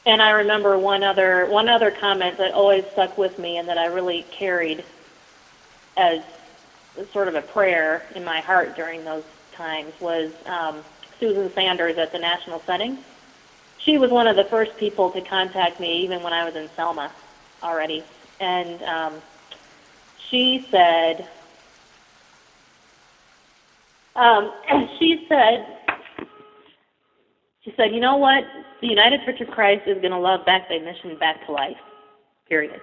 And I remember one other comment that always stuck with me and that I really carried as sort of a prayer in my heart during those times was Susan Sanders at the National Setting. She was one of the first people to contact me, even when I was in Selma already. And she said, you know what? The United Church of Christ is going to love Back Bay Mission back to life, period.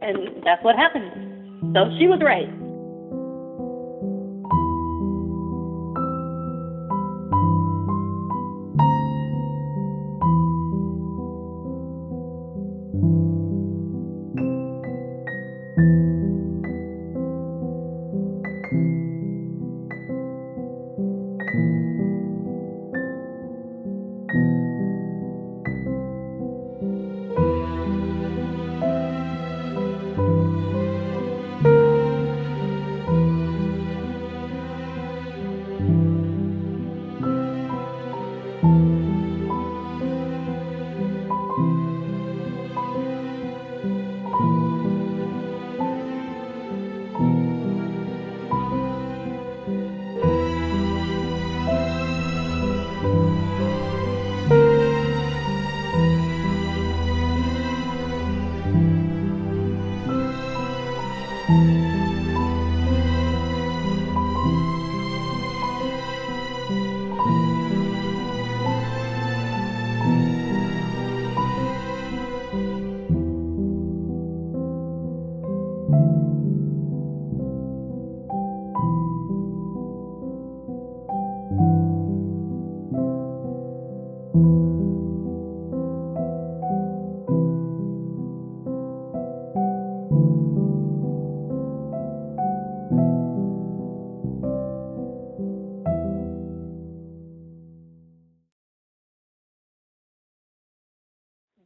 And that's what happened. So she was right.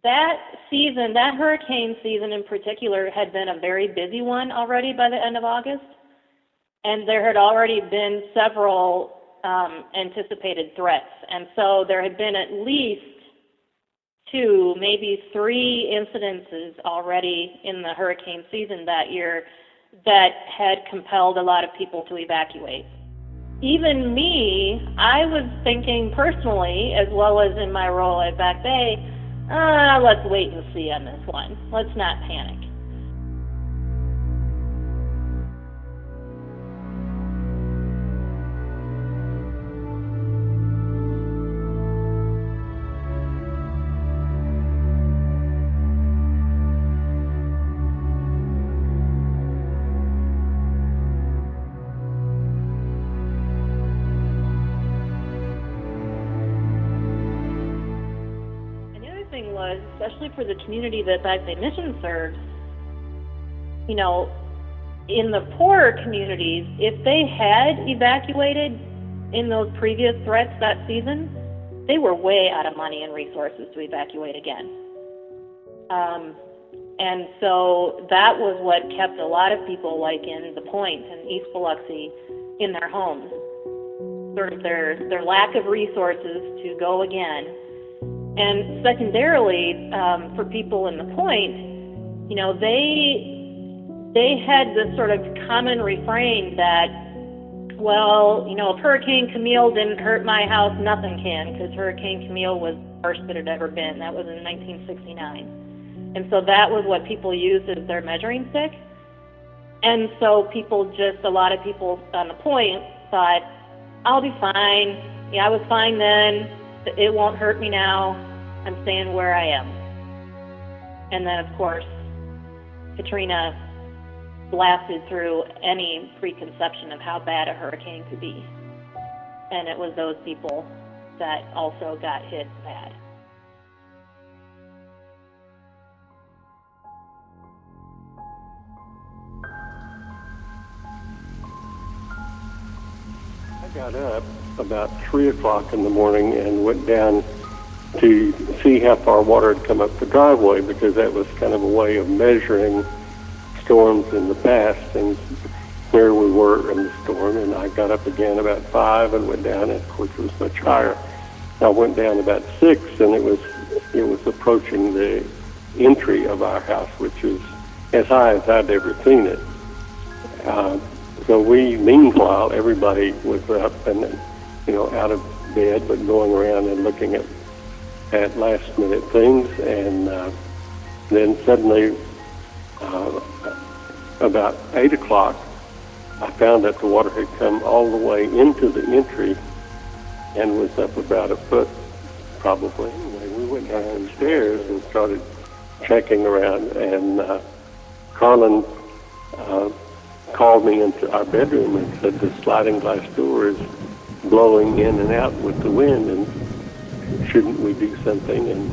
That season, that hurricane season in particular, had been a very busy one already by the end of August, and there had already been several anticipated threats. And so there had been at least 2, maybe 3 incidences already in the hurricane season that year that had compelled a lot of people to evacuate. Even me, I was thinking personally, as well as in my role at Back Bay, let's wait and see on this one. Let's not panic. Especially for the community that Back Bay Mission serves, you know, in the poorer communities, if they had evacuated in those previous threats that season, they were way out of money and resources to evacuate again. And so that was what kept a lot of people, like in the Point and East Biloxi, in their homes. Sort of their lack of resources to go again. And secondarily, for people in the Point, you know, they had this sort of common refrain that, well, you know, if Hurricane Camille didn't hurt my house, nothing can, because Hurricane Camille was the worst that it had ever been. That was in 1969. And so that was what people used as their measuring stick. And so a lot of people on the Point thought, I'll be fine. Yeah, I was fine then. It won't hurt me now. I'm staying where I am. And then, of course, Katrina blasted through any preconception of how bad a hurricane could be. And it was those people that also got hit bad. I got up about 3 o'clock in the morning and went down to see how far water had come up the driveway, because that was kind of a way of measuring storms in the past and where we were in the storm. And I got up again about 5 and went down, and of course it was much higher. I went down about 6, and it was approaching the entry of our house, which is as high as I'd ever seen it. So meanwhile, everybody was up and, out of bed, but going around and looking at last minute things. And then suddenly, about 8 o'clock, I found that the water had come all the way into the entry and was up about a foot, probably. Anyway, we went downstairs and started checking around, and Carlin called me into our bedroom and said the sliding glass door is blowing in and out with the wind, and shouldn't we do something? And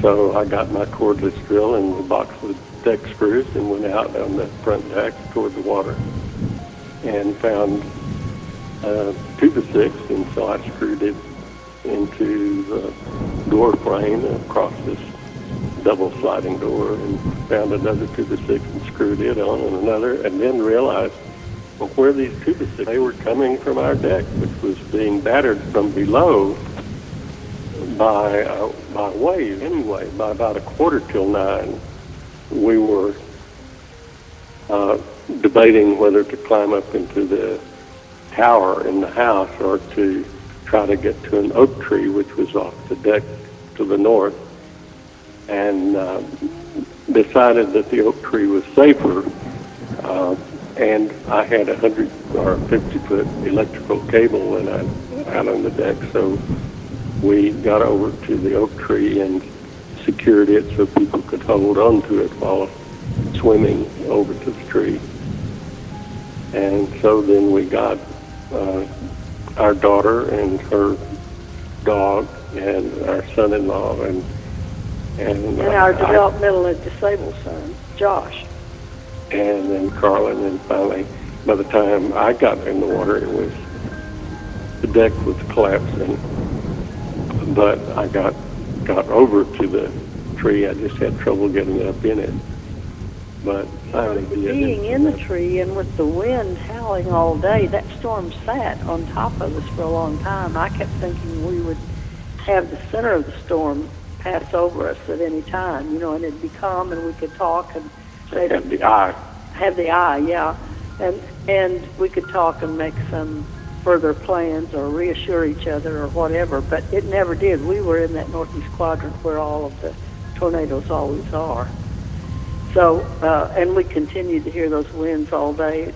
so I got my cordless drill and the box of deck screws and went out on the front deck toward the water and found 2x6, and so I screwed it into the door frame across this double sliding door, and found another 2x6 and screwed it on, and another, and then realized, well, where these 2x6? They were coming from our deck, which was being battered from below by waves. Anyway, by about 8:45, we were debating whether to climb up into the tower in the house or to try to get to an oak tree, which was off the deck to the north, and decided that the oak tree was safer. And I had 100 or 50-foot electrical cable out on the deck, so we got over to the oak tree and secured it so people could hold on to it while swimming over to the tree. And so then we got our daughter and her dog and our son-in-law and our developmentally disabled son, Josh. And then Carlin, and finally, by the time I got in the water, the deck was collapsing. But I got over to the tree. I just had trouble getting up in it. But finally, being in the tree and with the wind howling all day, that storm sat on top of us for a long time. I kept thinking we would have the center of the storm pass over us at any time, and it'd be calm and we could talk and maybe have the eye. Have the eye, yeah, and we could talk and make some further plans or reassure each other or whatever. But it never did. We were in that northeast quadrant where all of the tornadoes always are. So and we continued to hear those winds all day,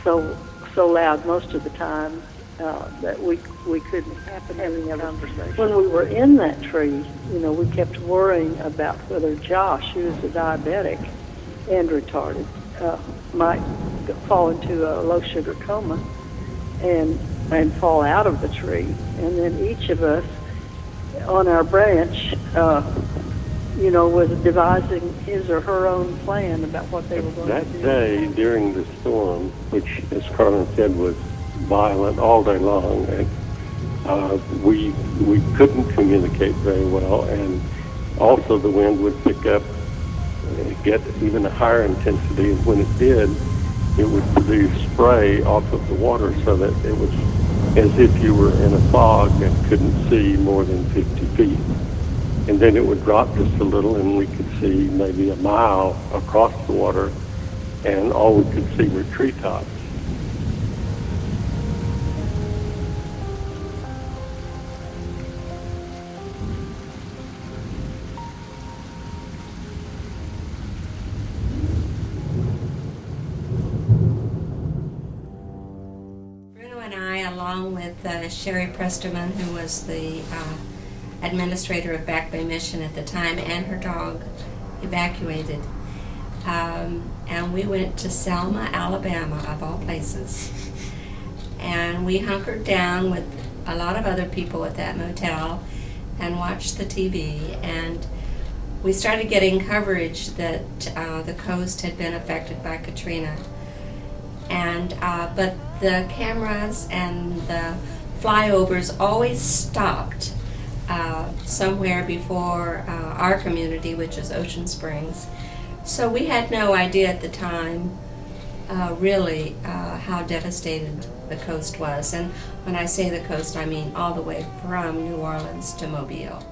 so loud most of the time that we couldn't have any conversation. When we were in that tree, we kept worrying about whether Josh, who is a diabetic and retarded, might fall into a low sugar coma and fall out of the tree. And then each of us on our branch, was devising his or her own plan about what they were going to do. That day during the storm, which, as Carlin said, was violent all day long, and we couldn't communicate very well, and also the wind would pick up and get even a higher intensity, and when it did, it would produce spray off of the water so that it was as if you were in a fog and couldn't see more than 50 feet. And then it would drop just a little, and we could see maybe a mile across the water, and all we could see were treetops. Bruno and I, along with Sherry Presterman, who was the administrator of Back Bay Mission at the time, and her dog, evacuated. And we went to Selma, Alabama, of all places. And we hunkered down with a lot of other people at that motel and watched the TV. And we started getting coverage that the coast had been affected by Katrina. And but the cameras and the flyovers always stopped somewhere before our community, which is Ocean Springs. So we had no idea at the time really how devastated the coast was. And when I say the coast, I mean all the way from New Orleans to Mobile.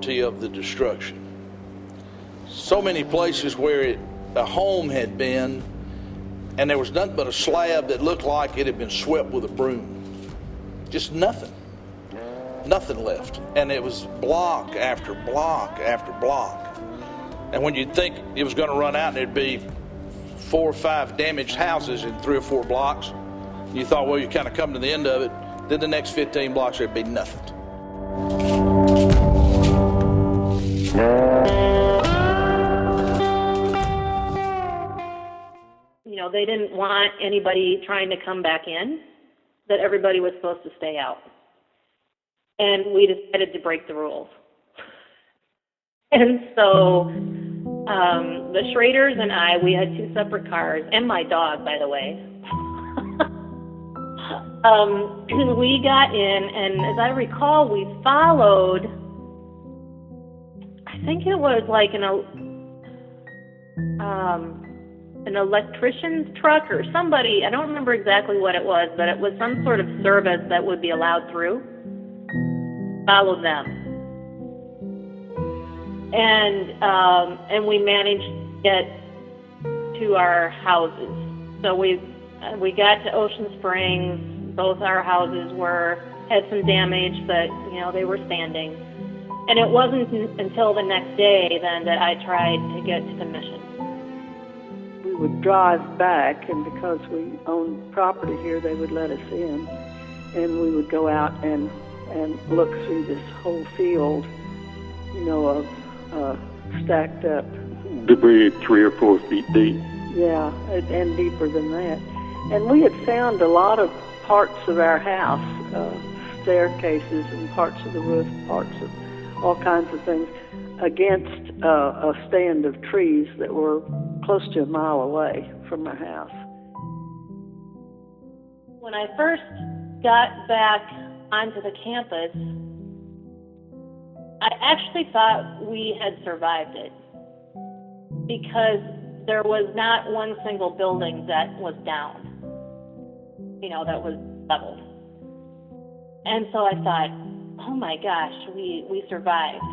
Of the destruction. So many places where a home had been, and there was nothing but a slab that looked like it had been swept with a broom. Just nothing left. And it was block after block after block. And when you'd think it was going to run out and there'd be 4 or 5 damaged houses in 3 or 4 blocks, you thought, well, you kind of come to the end of it. Then the next 15 blocks there'd be nothing. You know, they didn't want anybody trying to come back in, that everybody was supposed to stay out. And we decided to break the rules. And so the Schraders and I, we had 2 separate cars, and my dog, by the way. We got in, and as I recall, we followed, I think it was like an electrician's truck or somebody, I don't remember exactly what it was, but it was some sort of service that would be allowed through. Followed them. And we managed to get to our houses. So we got to Ocean Springs. Both our houses had some damage, but you know, they were standing. And it wasn't until the next day then that I tried to get to the mission. We would drive back, and because we owned property here, they would let us in, and we would go out and look through this whole field, you know, of stacked up debris 3 or 4 feet deep. Yeah, and deeper than that. And we had found a lot of parts of our house, staircases and parts of the roof, parts of all kinds of things, against a stand of trees that were close to a mile away from our house. When I first got back onto the campus, I actually thought we had survived it, because there was not one single building that was down, you know, that was leveled. And so I thought, oh my gosh, we survived.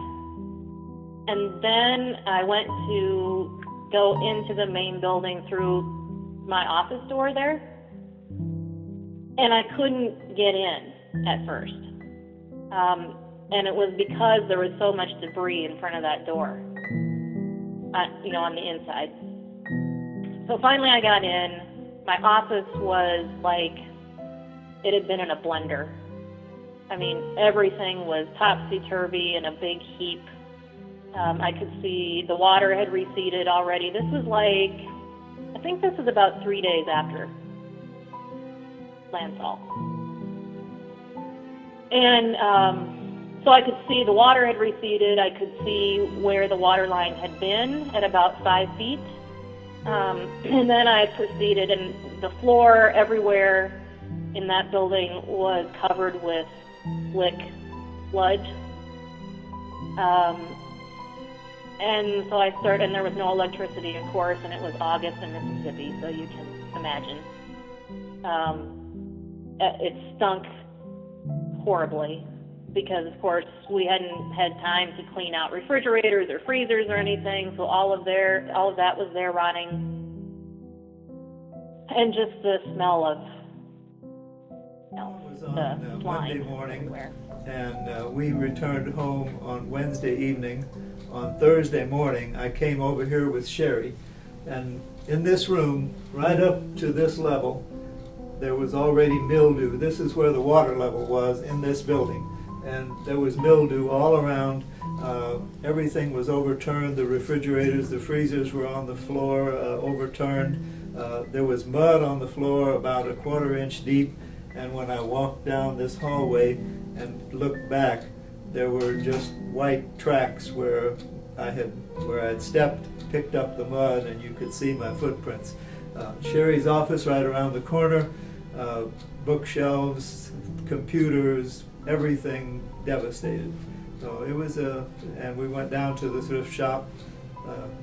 And then I went to go into the main building through my office door there, and I couldn't get in at first. And it was because there was so much debris in front of that door, you know, on the inside. So finally I got in. My office was like it had been in a blender. I mean, everything was topsy-turvy in a big heap. I could see the water had receded already. This was like, I think this was about 3 days after landfall. And so I could see the water had receded. I could see where the water line had been at about 5 feet. And then I proceeded, and the floor everywhere in that building was covered with slick sludge. And so and there was no electricity, of course, and it was August in Mississippi, so you can imagine. It stunk horribly because, of course, we hadn't had time to clean out refrigerators or freezers or anything, so all of that was there rotting. And just the smell of It was on the Monday slime morning, everywhere. and we returned home on Wednesday evening. On Thursday morning, I came over here with Sherry, and in this room, right up to this level, there was already mildew. This is where the water level was in this building, and there was mildew all around. Everything was overturned. The refrigerators, the freezers were on the floor, overturned. There was mud on the floor about a 1/4 inch deep, and when I walked down this hallway and looked back, there were just white tracks where I'd stepped, picked up the mud, and you could see my footprints. Sherry's office right around the corner, bookshelves, computers, everything devastated. So it was and we went down to the thrift shop,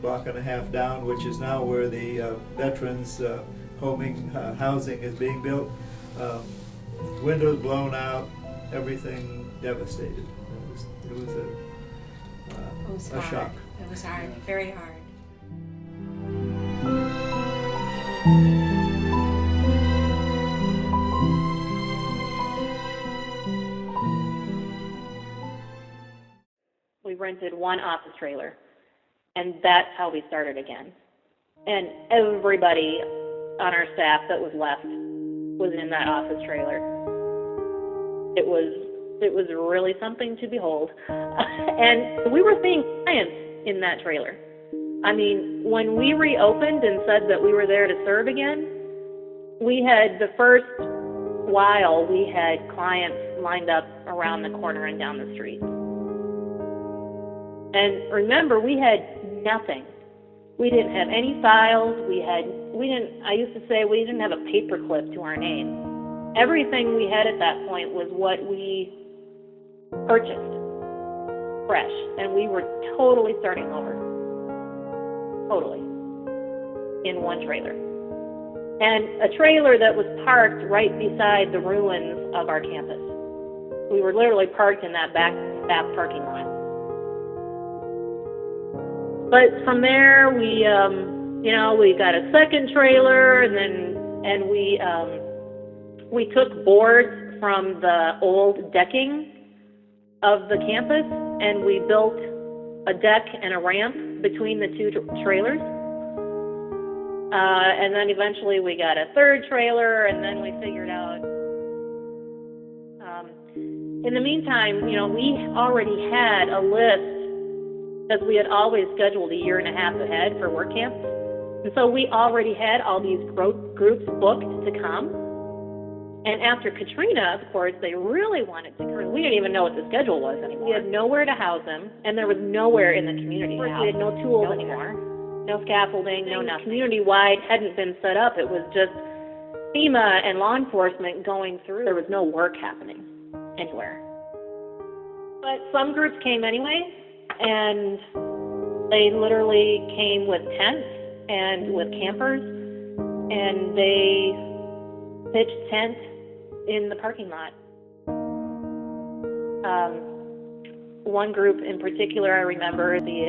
block and a half down, which is now where the veterans housing is being built. Windows blown out, everything devastated. It was a shock. It was hard, very hard. We rented one office trailer, and that's how we started again. And everybody on our staff that was left was in that office trailer. It was really something to behold. And we were seeing clients in that trailer. I mean, when we reopened and said that we were there to serve again, we had the first while we had clients lined up around the corner and down the street. And remember, we had nothing. We didn't have any files. I used to say we didn't have a paper clip to our name. Everything we had at that point was what we purchased, fresh, and we were totally starting over. Totally. In one trailer. And a trailer that was parked right beside the ruins of our campus. We were literally parked in that back parking lot. But from there, we got a second trailer, and we took boards from the old decking of the campus, and we built a deck and a ramp between the two trailers. And then eventually we got a third trailer, and then we figured out. In the meantime, we already had a list, because we had always scheduled a year and a half ahead for work camps. And so we already had all these groups booked to come. And after Katrina, of course, they really wanted to come. We didn't even know what the schedule was anymore. We had nowhere to house them, and there was nowhere in the community to house them. We had no tools anymore. No scaffolding, no nothing. Community-wide hadn't been set up. It was just FEMA and law enforcement going through. There was no work happening anywhere. But some groups came anyway, and they literally came with tents and with campers, and they pitched tent in the parking lot. One group in particular, I remember, the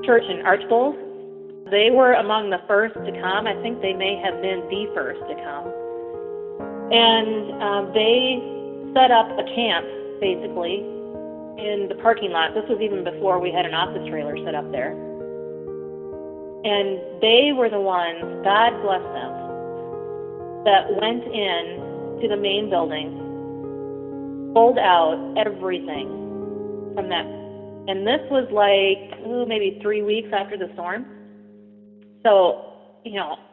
church in Archbold. They were among the first to come. I think they may have been the first to come. And they set up a camp, basically, in the parking lot. This was even before we had an office trailer set up there. And they were the ones, God bless them, that went in to the main building, pulled out everything from that. And this was like, maybe 3 weeks after the storm. So,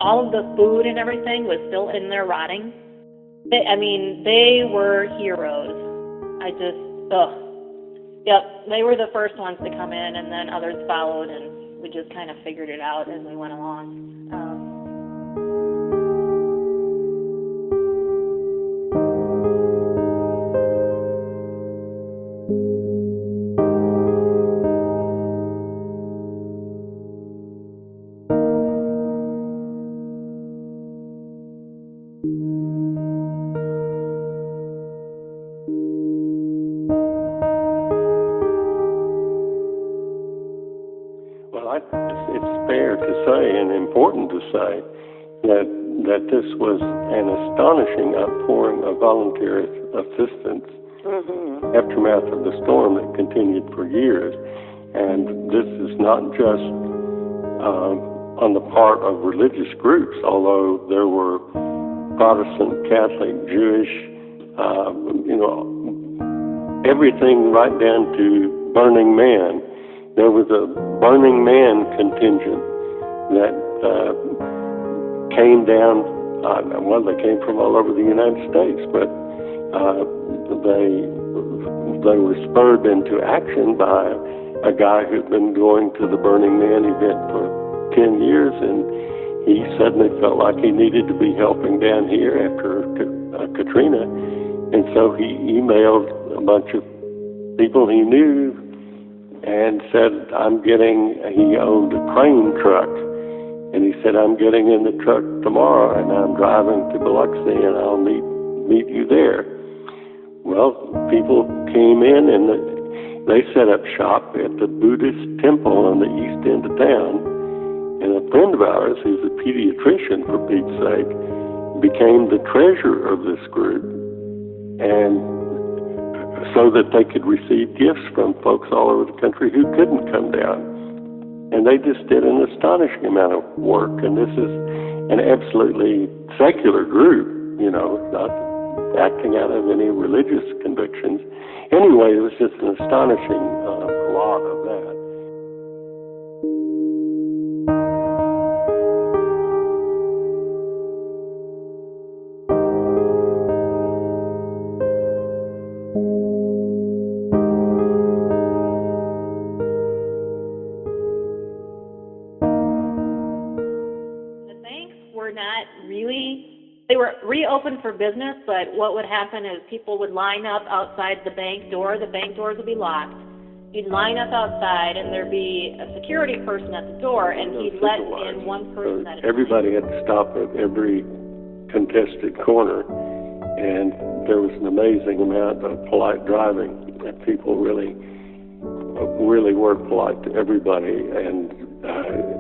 all of the food and everything was still in there rotting. They were heroes. Yep, they were the first ones to come in, and then others followed, and we just kind of figured it out as we went along. fair to say and important to say that this was an astonishing outpouring of volunteer assistance, aftermath of the storm that continued for years. And this is not just on the part of religious groups, although there were Protestant, Catholic, Jewish, everything right down to Burning Man. There was a Burning Man contingent that came down, they came from all over the United States, but they were spurred into action by a guy who'd been going to the Burning Man event for 10 years, and he suddenly felt like he needed to be helping down here after Katrina, and so he emailed a bunch of people he knew and said, he owned a crane truck, and he said, I'm getting in the truck tomorrow, and I'm driving to Biloxi, and I'll meet you there. Well, people came in, and they set up shop at the Buddhist temple on the east end of town. And a friend of ours, who's a pediatrician, for Pete's sake, became the treasurer of this group, and so that they could receive gifts from folks all over the country who couldn't come down. And they just did an astonishing amount of work. And this is an absolutely secular group, not acting out of any religious convictions. Anyway, it was just an astonishing lot of that. They were reopened for business, but what would happen is people would line up outside the bank door. The bank doors would be locked. You'd line up outside, and there'd be a security person at the door, and he'd let in one person at a time. Everybody had to stop at every contested corner, and there was an amazing amount of polite driving. And people really were polite to everybody, and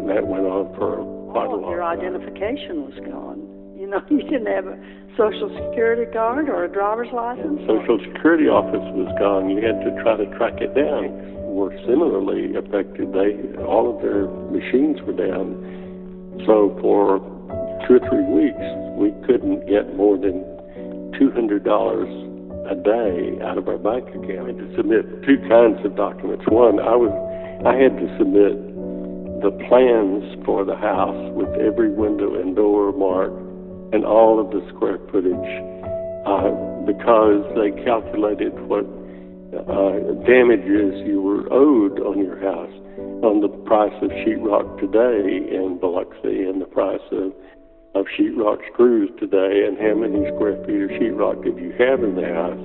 that went on for quite a long time. Your identification was gone. You didn't have a Social Security card or a driver's license? The Social Security office was gone. You had to try to track it down. Were similarly affected. All of their machines were down. So for 2 or 3 weeks, we couldn't get more than $200 a day out of our bank account. We had to submit 2 kinds of documents. One, I had to submit the plans for the house with every window and door marked and all of the square footage, because they calculated what damages you were owed on your house, on the price of sheetrock today in Biloxi and the price of sheetrock screws today, and how many square feet of sheetrock did you have in the house.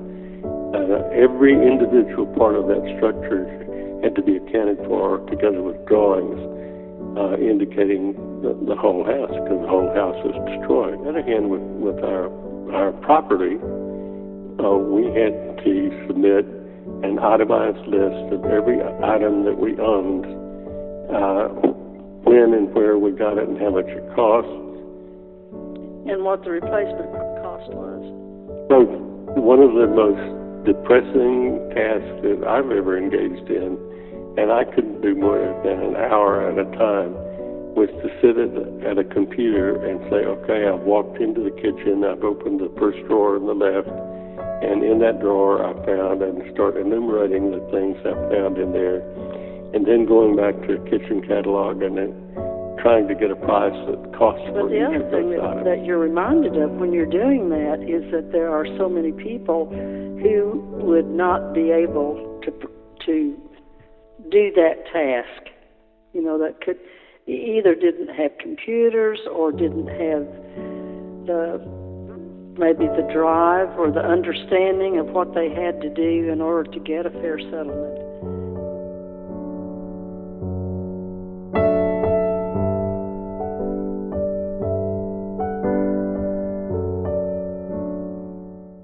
Every individual part of that structure had to be accounted for together with drawings indicating the whole house, because the whole house was destroyed. On the other hand, with our property, we had to submit an itemized list of every item that we owned, when and where we got it and how much it cost. And what the replacement cost was. So one of the most depressing tasks that I've ever engaged in, and I couldn't do more than an hour at a time, was to sit at a computer and say, okay, I've walked into the kitchen, I've opened the first drawer on the left, and in that drawer I found, and start enumerating the things I found in there, and then going back to a kitchen catalog and then trying to get a price that costs for each of those items. But the other thing that you're reminded of when you're doing that is that there are so many people who would not be able to do that task, that could either didn't have computers or didn't have maybe the drive or the understanding of what they had to do in order to get a fair settlement.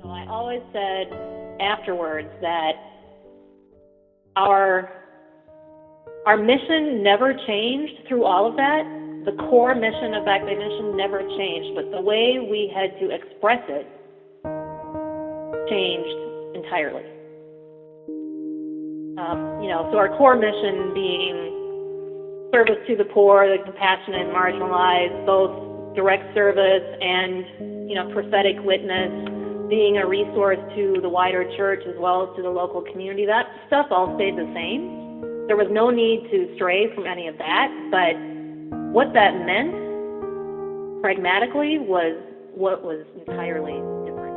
I always said afterwards that our Our mission never changed through all of that. The core mission of Back Bay Mission never changed, but the way we had to express it changed entirely. So our core mission being service to the poor, the compassionate and marginalized, both direct service and, prophetic witness, being a resource to the wider church as well as to the local community, that stuff all stayed the same. There was no need to stray from any of that, but what that meant, pragmatically, was what was entirely different.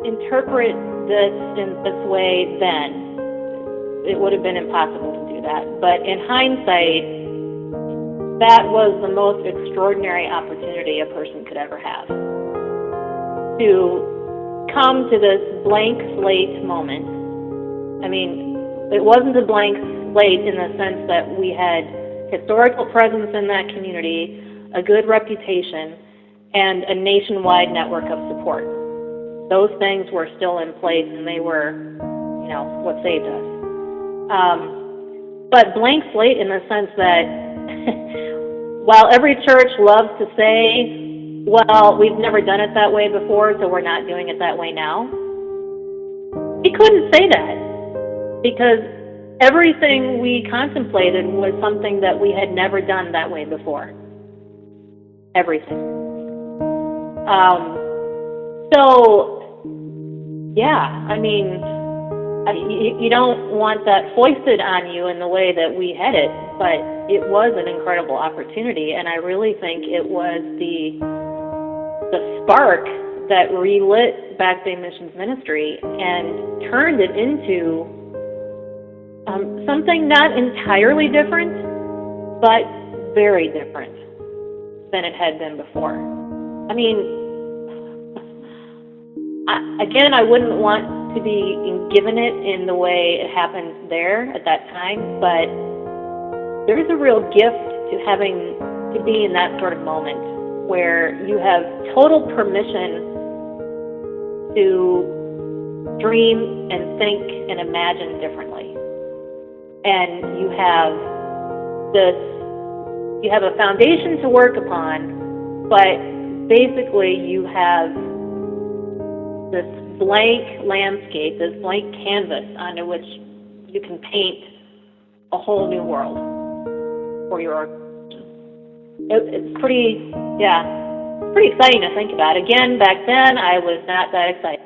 Interpret this in this way then. It would have been impossible to do that. But in hindsight, that was the most extraordinary opportunity a person could ever have. To come to this blank slate moment. I mean, it wasn't a blank slate in the sense that we had historical presence in that community, a good reputation, and a nationwide network of support. Those things were still in place, and they were, what saved us. But blank slate in the sense that while every church loves to say, well, we've never done it that way before, so we're not doing it that way now, we couldn't say that because everything we contemplated was something that we had never done that way before. Everything. You don't want that foisted on you in the way that we had it, but it was an incredible opportunity, and I really think it was the spark that relit Back Bay Missions Ministry and turned it into something not entirely different, but very different than it had been before. I mean, I wouldn't want to be given it in the way it happened there at that time, but there is a real gift to having to be in that sort of moment where you have total permission to dream and think and imagine differently. And you have a foundation to work upon, but basically you have this blank landscape, this blank canvas onto which you can paint a whole new world for your organization. It's pretty exciting to think about. Again, back then, I was not that excited.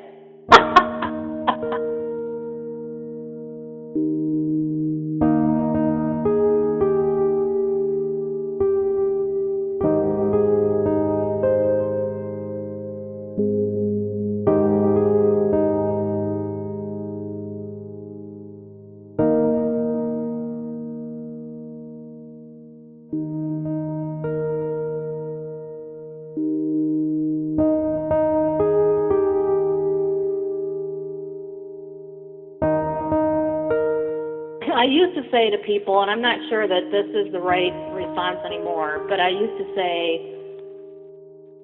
used to say to people, and I'm not sure that this is the right response anymore, but I used to say,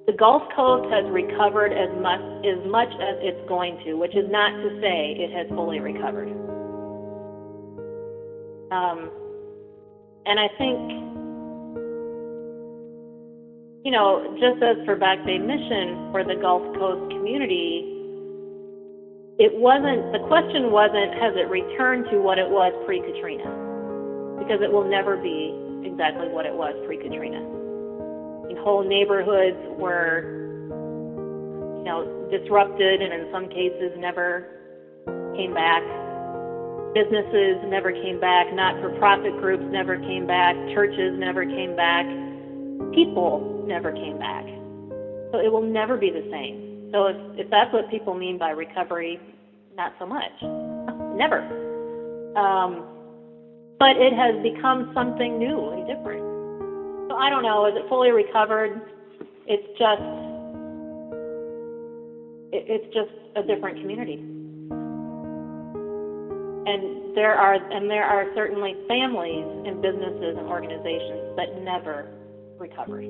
the Gulf Coast has recovered as much as it's going to, which is not to say it has fully recovered. And I think, just as for Back Bay Mission, for the Gulf Coast community, the question wasn't, has it returned to what it was pre-Katrina? Because it will never be exactly what it was pre-Katrina. Whole neighborhoods were, disrupted and in some cases never came back. Businesses never came back. Not-for-profit groups never came back. Churches never came back. People never came back. So it will never be the same. So if that's what people mean by recovery, not so much. Never. But it has become something new and different. So I don't know, is it fully recovered? It's just a different community. And there are certainly families and businesses and organizations that never recovered.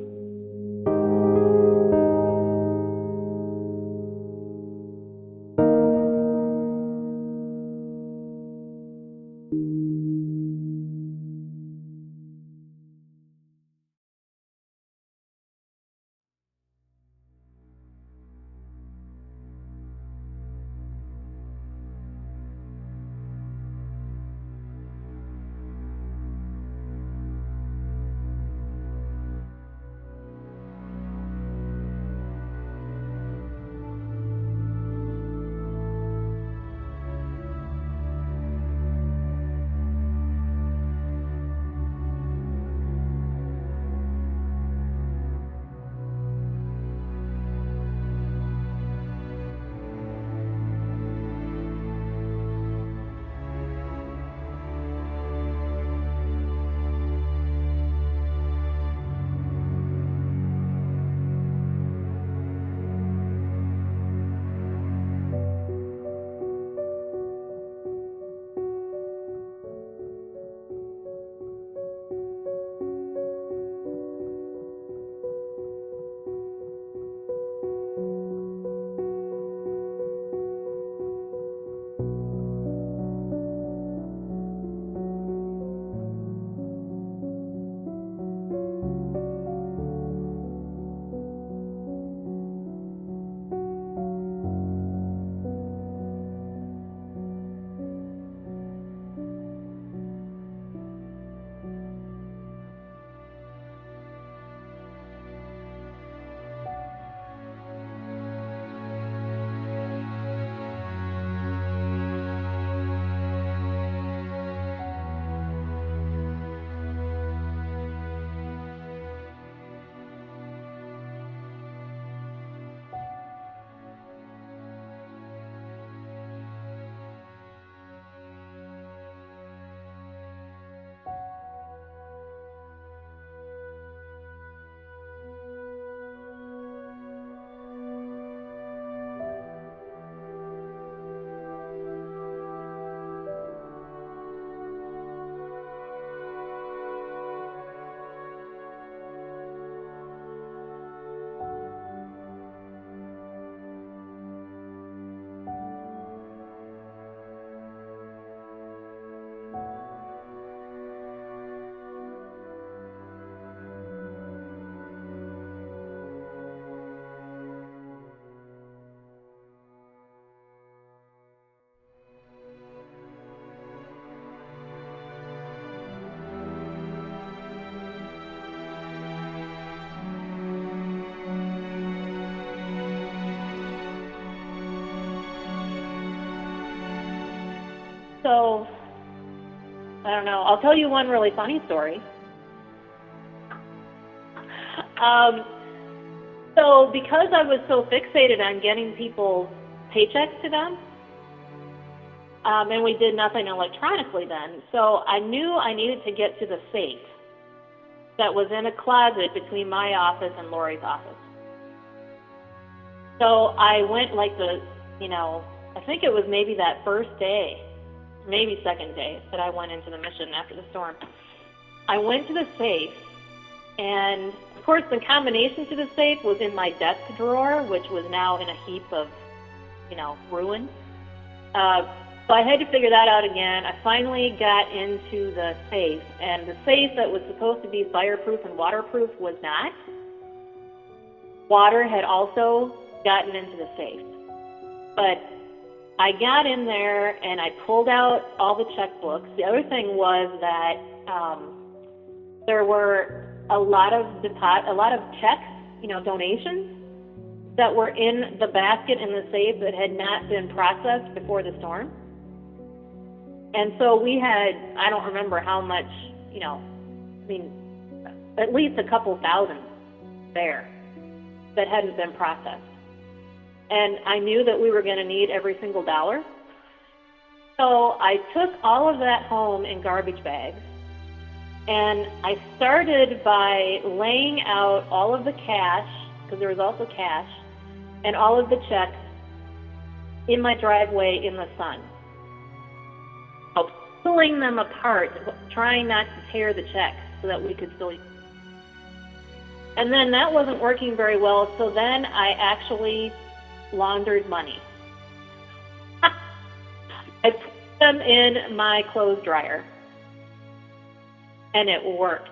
So, I don't know. I'll tell you one really funny story. So because I was so fixated on getting people's paychecks to them, and we did nothing electronically then, so I knew I needed to get to the safe that was in a closet between my office and Lori's office. So I went I think it was maybe that first day, maybe second day that I went into the mission after the storm. I went to the safe, and of course the combination to the safe was in my desk drawer, which was now in a heap of, ruin. So I had to figure that out again. I finally got into the safe, and the safe that was supposed to be fireproof and waterproof was not. Water had also gotten into the safe. But I got in there and I pulled out all the checkbooks. The other thing was that there were a lot of checks, donations that were in the basket in the safe that had not been processed before the storm. And so we had, I don't remember how much, at least a couple thousand there that hadn't been processed. And I knew that we were going to need every single dollar. So I took all of that home in garbage bags, and I started by laying out all of the cash, because there was also cash, and all of the checks in my driveway in the sun. So pulling them apart, trying not to tear the checks so that we could still use them. And then that wasn't working very well, so then I actually laundered money. I put them in my clothes dryer, and it worked.